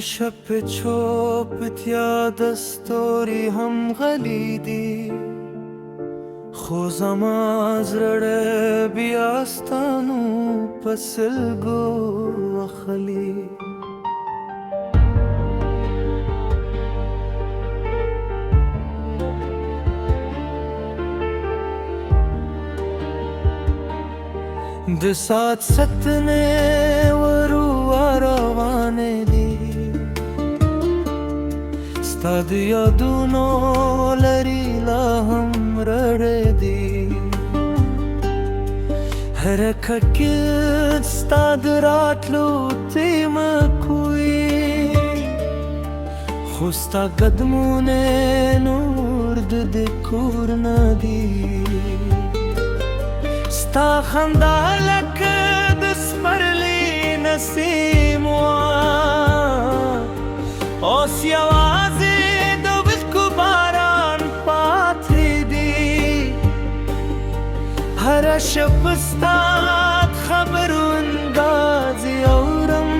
شب چوبت یا دستوری هم غلیدی خوزم از رڑ بیاستانو پسلگو اخلی د سات ستنه ورو روانه دي ستا د یادونو لري لا هم رړې دي حرکت ستا د راتلو تیمه کوي خو ستا قدمونه نور د کور نه دي ستا خندا لکه د سپرلي نسیم اوس یوازې د وښکو باران پاتې دي هره شپه ستا خبرو اندازې اورم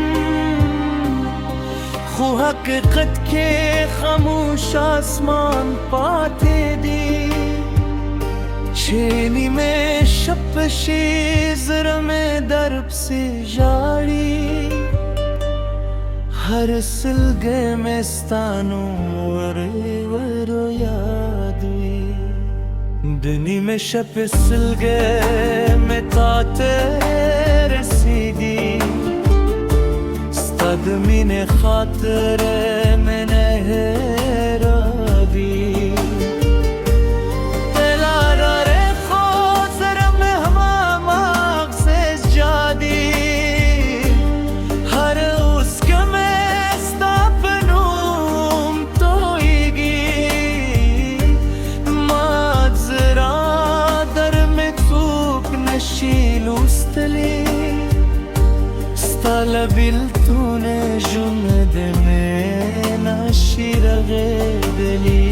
خو حقیقت کې خاموش آسمان پاتې دي چې نیمه شب شي زړه مې در پسې ژاړي هر سلګی مې ستا نور ورو یاد وي د نیمه شب سلګی مې تا ته رسېږي ستا د مینې خاطرې مې نه هېروي لبلتون ژوند مې نشي رغېدلی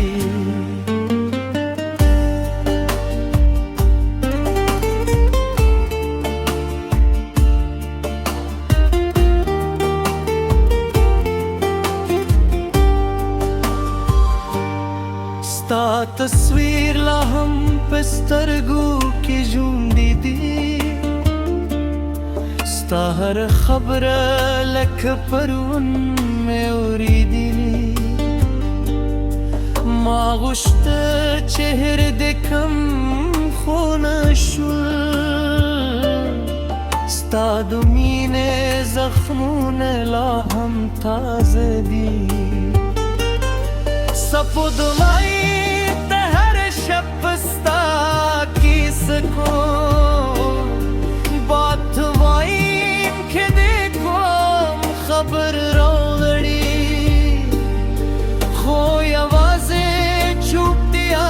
ستا تصویر لا هم په سترګو کې ژوندی دی ستا هر خبره لکه پرون مې اورېدلې ما غوښته چې هېر دې کړم خو نشول ستا د مینې زخمونه لا هم تازه دي سپوږمۍ د هر شب ستا کیسه کوم باد وایي خبر راوړي خو یوازې چوپتیا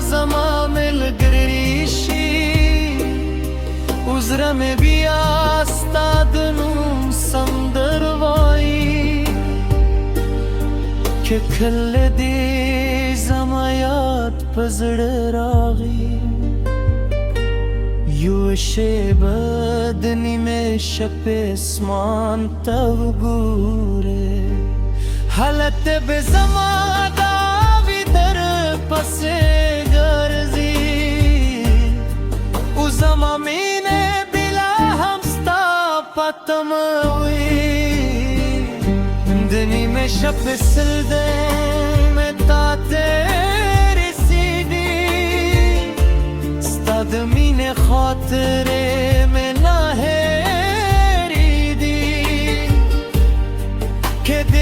زما ملګرې شي عذر مې بیا ستا د نوم سندر وایي که کله دې زما یاد په زړه راغی یو شیبه د نیمه شب اسمان ته وګوره حالت به زما دا وي در پسې ګرځي او زما مینه بلا هم ستا په تمه وي د نیمه شب سلګی مې تا ته د مینې خاطرې مې نه هېرېدي که د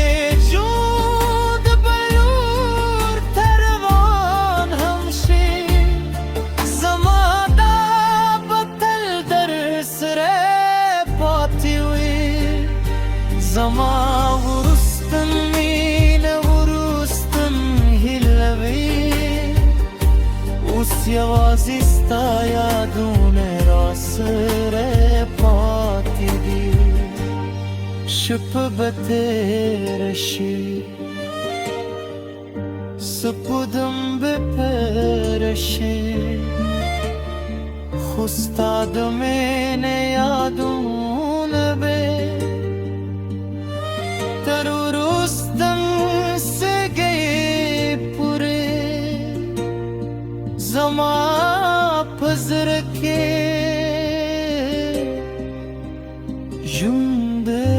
ژوند بلور ته روان هم شي زما دا به تل در سره پاتې وي زما وروستن مینه وروستن هیله وي اوس یوازې ستا یادونه راسره پاتې دي شپه به تېره شي سپودم به پیره شي خو ستا د مینې یادونه به تر وروسته mahfız rखे यूं दे